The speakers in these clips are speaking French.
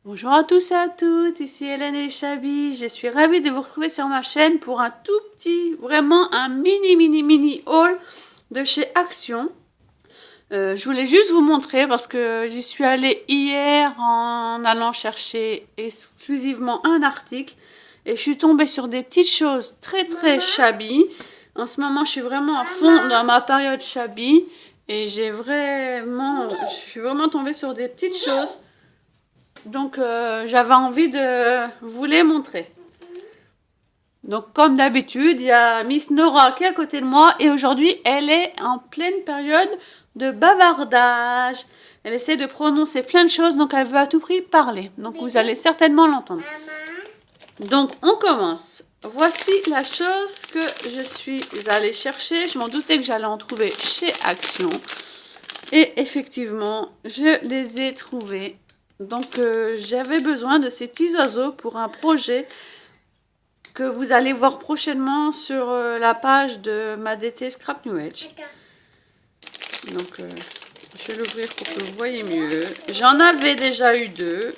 Bonjour à tous et à toutes, ici Hélène et Chabi. Je suis ravie de vous retrouver sur ma chaîne pour un tout petit, vraiment un mini haul de chez Action. Je voulais juste vous montrer parce que j'y suis allée hier en allant chercher exclusivement un article et je suis tombée sur des petites choses très Chabi. En ce moment, je suis vraiment à fond dans ma période Chabi et je suis vraiment tombée sur des petites choses. Donc, j'avais envie de vous les montrer. Donc, comme d'habitude, il y a Miss Nora qui est à côté de moi et aujourd'hui, elle est en pleine période de bavardage. Elle essaie de prononcer plein de choses, donc elle veut à tout prix parler. Donc, vous allez certainement l'entendre. Donc, on commence. Voici la chose que je suis allée chercher. Je m'en doutais que j'allais en trouver chez Action. Et effectivement, je les ai trouvés. Donc, j'avais besoin de ces petits oiseaux pour un projet que vous allez voir prochainement sur la page de ma DT Scrap New Age. Donc, je vais l'ouvrir pour que vous voyez mieux. J'en avais déjà eu deux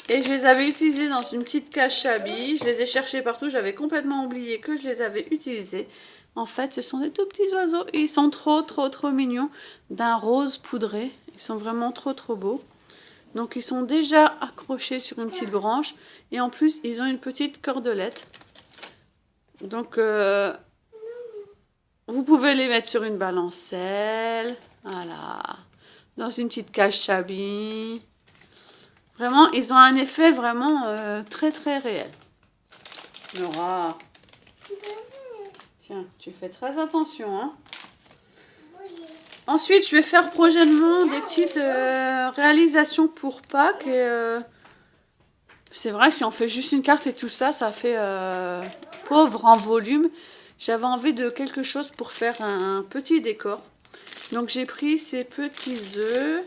et je les avais utilisés dans une petite cache Chabi. Je les ai cherchés partout. J'avais complètement oublié que je les avais utilisés. En fait, ce sont des tout petits oiseaux et ils sont trop mignons. D'un rose poudré. Ils sont vraiment trop beaux. Donc, ils sont déjà accrochés sur une petite branche. Et en plus, ils ont une petite cordelette. Donc, vous pouvez les mettre sur une balancelle. Voilà. Dans une petite cage Chabi. Vraiment, ils ont un effet vraiment très réel. Nora. Tiens, tu fais très attention, hein. Ensuite, je vais faire prochainement des petites réalisations pour Pâques. Et c'est vrai, si on fait juste une carte et tout ça, ça fait pauvre en volume. J'avais envie de quelque chose pour faire un petit décor. Donc, j'ai pris ces petits œufs.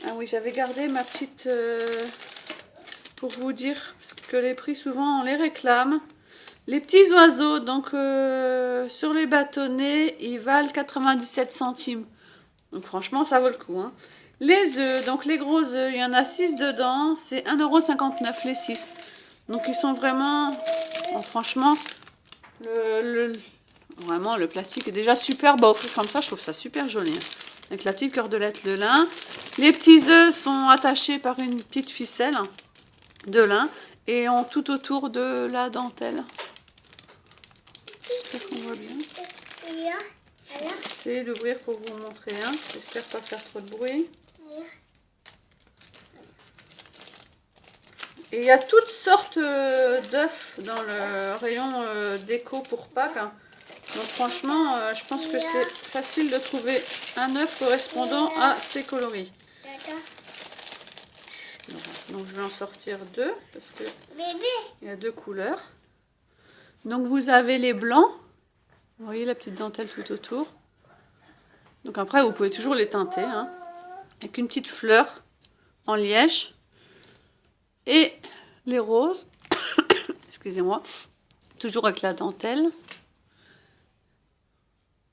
Ah oui, j'avais gardé ma petite... pour vous dire, parce que les prix, souvent, on les réclame. Les petits oiseaux, donc sur les bâtonnets, ils valent 97 centimes. Donc franchement, ça vaut le coup. Hein. Les œufs, donc les gros œufs, il y en a 6 dedans. C'est 1,59 € les 6. Donc ils sont vraiment... Bon, franchement, vraiment, le plastique est déjà superbe à offrir comme ça. Je trouve ça super joli. Hein. Avec la petite cordelette de lin. Les petits œufs sont attachés par une petite ficelle de lin. Et ont tout autour de la dentelle. J'espère qu'on voit bien. J'essaie d'ouvrir pour vous montrer un. J'espère pas faire trop de bruit. Et il y a toutes sortes d'œufs dans le rayon déco pour Pâques. Donc franchement, je pense que c'est facile de trouver un œuf correspondant à ces coloris. Donc je vais en sortir deux parce que il y a deux couleurs. Donc vous avez les blancs. Vous voyez la petite dentelle tout autour. Donc après, vous pouvez toujours les teinter. Hein, avec une petite fleur en liège. Et les roses. Excusez-moi. Toujours avec la dentelle.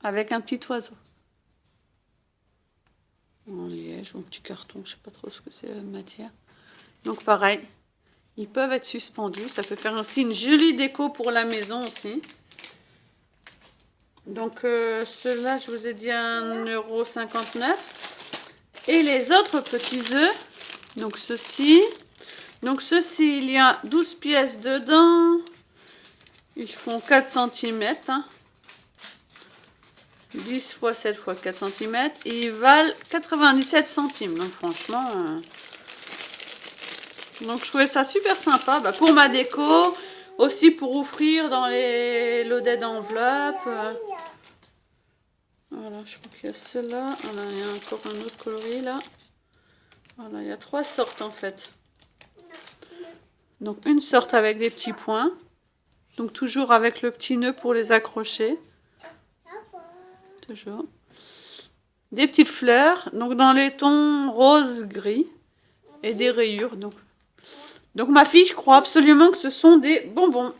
Avec un petit oiseau. En liège ou en petit carton. Je ne sais pas trop ce que c'est la matière. Donc pareil. Ils peuvent être suspendus. Ça peut faire aussi une jolie déco pour la maison aussi. Donc ceux-là, je vous ai dit 1,59 €. Et les autres petits œufs, donc ceux-ci. Donc ceux-ci, il y a 12 pièces dedans. Ils font 4 cm. Hein. 10 x 7 x 4 cm. Et ils valent 97 centimes. Donc franchement... Donc je trouvais ça super sympa. Bah, pour ma déco. Aussi pour offrir dans les loadets d'enveloppe. Voilà, je crois qu'il y a ceux-là. Voilà, il y a encore un autre coloris là. Voilà, il y a 3 sortes en fait. Donc une sorte avec des petits points. Donc toujours avec le petit nœud pour les accrocher. Toujours. Des petites fleurs. Donc dans les tons rose, gris. Et des rayures. Donc ma fille, je crois absolument que ce sont des bonbons.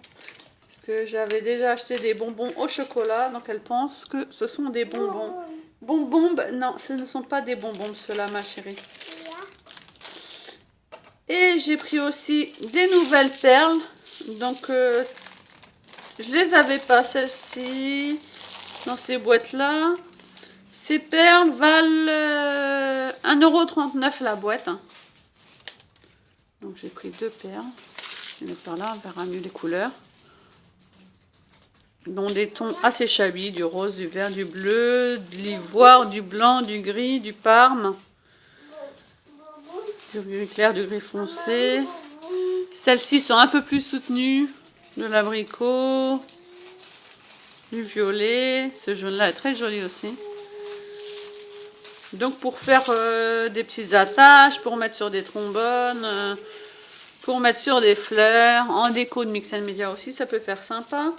Parce que j'avais déjà acheté des bonbons au chocolat. Donc elle pense que ce sont des bonbons. Bonbons, non, ce ne sont pas des bonbons ceux-là, ma chérie. Et j'ai pris aussi des nouvelles perles. Donc, je les avais pas, celles-ci, dans ces boîtes-là. Ces perles valent 1,39 € la boîte. Donc, j'ai pris 2 perles. Je vais mettre par là, on verra mieux les couleurs. Dont des tons assez shabby, du rose, du vert, du bleu, de l'ivoire, du blanc, du gris, du parme. Du gris clair, du gris foncé. Celles-ci sont un peu plus soutenues. De l'abricot, du violet. Ce jaune-là est très joli aussi. Donc pour faire des petits attaches, pour mettre sur des trombones, pour mettre sur des fleurs, en déco de Mix and Media aussi, ça peut faire sympa.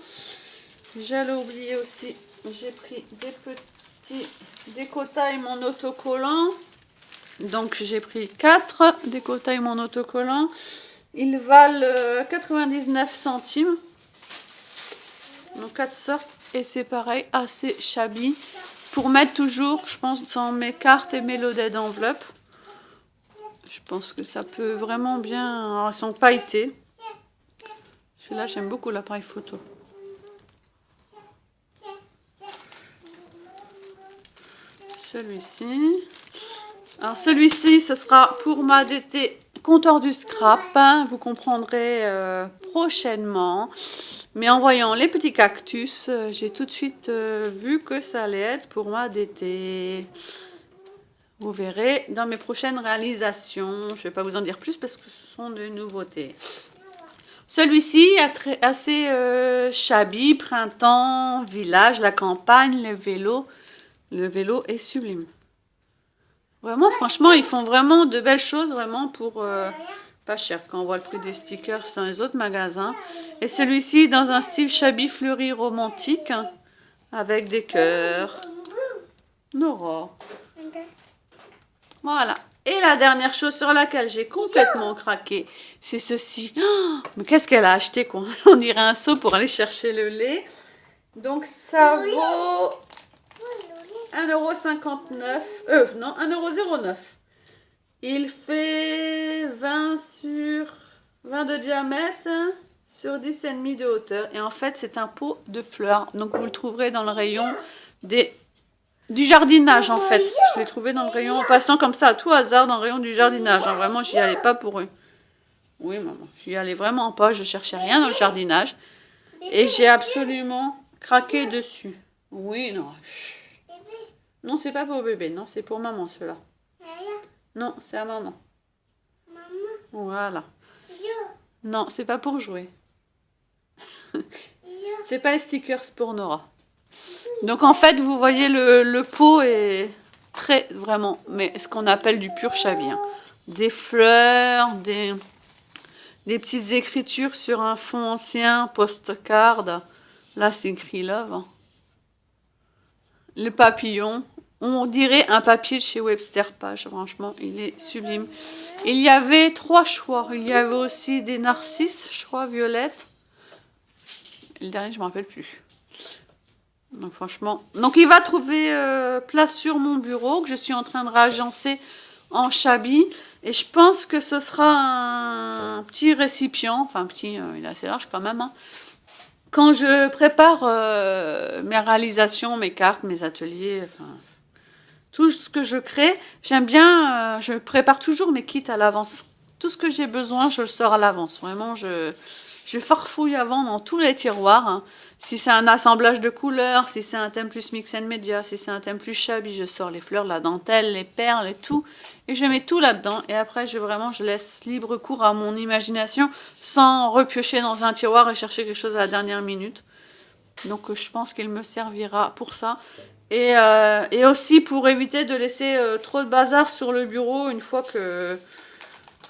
J'allais oublier aussi, j'ai pris des petits décotailles mon autocollant. Donc j'ai pris 4 décotailles mon autocollant. Ils valent 99 centimes. Donc 4 sortes. Et c'est pareil, assez shabby. Pour mettre toujours, je pense, dans mes cartes et mes loaded d'enveloppe. Je pense que ça peut vraiment bien... Alors, ils sont pailletés. Celui-là, j'aime beaucoup l'appareil photo. Celui-ci. Alors celui-ci, ce sera pour ma DT compteur du scrap. Hein, vous comprendrez prochainement. Mais en voyant les petits cactus, j'ai tout de suite vu que ça allait être pour ma DT. Vous verrez dans mes prochaines réalisations. Je ne vais pas vous en dire plus parce que ce sont des nouveautés. Celui-ci assez shabby, printemps, village, la campagne, le vélo. Le vélo est sublime. Vraiment, franchement, ils font vraiment de belles choses, vraiment pour pas cher. Quand on voit le prix des stickers dans les autres magasins. Et celui-ci, dans un style shabby fleuri romantique, avec des cœurs. Nora. Voilà. Et la dernière chose sur laquelle j'ai complètement craqué, c'est ceci. Oh, mais qu'est-ce qu'elle a acheté, quoi? On dirait un seau pour aller chercher le lait. Donc, ça vaut 1,59 €. Non, 1,09 €. Il fait 20 de diamètre sur 10,5 de hauteur. Et en fait, c'est un pot de fleurs. Donc, vous le trouverez dans le rayon du jardinage, en fait. Je l'ai trouvé dans le rayon, en passant comme ça, à tout hasard, dans le rayon du jardinage. Hein. Vraiment, j'y allais pas pour eux. Oui, maman, j'y allais vraiment pas. Je cherchais rien dans le jardinage. Et j'ai absolument craqué dessus. Oui, non. Non, c'est pas pour bébé. Non, c'est pour maman, ceux-là. Non, c'est à maman. Voilà. Non, c'est pas pour jouer. C'est pas les stickers pour Nora. Donc en fait, vous voyez, le pot est très, vraiment, mais ce qu'on appelle du pur shabby. Hein. Des fleurs, des petites écritures sur un fond ancien, postcard. Là, c'est écrit Love. Hein. Le papillon. On dirait un papier de chez Webster Page. Franchement, il est sublime. Il y avait 3 choix. Il y avait aussi des narcisses, je crois, violettes. Le dernier, je ne me rappelle plus. Donc franchement, donc il va trouver place sur mon bureau que je suis en train de réagencer en shabby. Et je pense que ce sera un petit récipient. Enfin, petit, il est assez large quand même. Hein. Quand je prépare mes réalisations, mes cartes, mes ateliers... Enfin, tout ce que je crée, j'aime bien, je prépare toujours mes kits à l'avance. Tout ce que j'ai besoin, je le sors à l'avance. Vraiment, je farfouille avant dans tous les tiroirs. Hein. Si c'est un assemblage de couleurs, si c'est un thème plus Mix and Media, si c'est un thème plus shabby, je sors les fleurs, la dentelle, les perles et tout. Et je mets tout là-dedans. Et après, je laisse libre cours à mon imagination sans repiocher dans un tiroir et chercher quelque chose à la dernière minute. Donc, je pense qu'il me servira pour ça. Et aussi pour éviter de laisser trop de bazar sur le bureau une fois que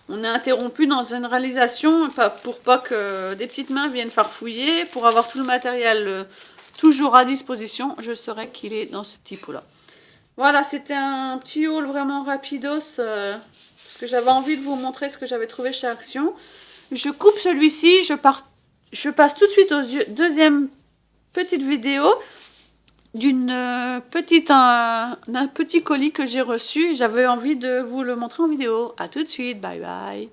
on est interrompu dans une réalisation, pour pas que des petites mains viennent farfouiller, pour avoir tout le matériel toujours à disposition, je saurais qu'il est dans ce petit pot-là. Voilà, c'était un petit haul vraiment rapidos, parce que j'avais envie de vous montrer ce que j'avais trouvé chez Action. Je coupe celui-ci, je passe tout de suite aux deuxième petite vidéo d'un petit colis que j'ai reçu. J'avais envie de vous le montrer en vidéo. À tout de suite, bye bye.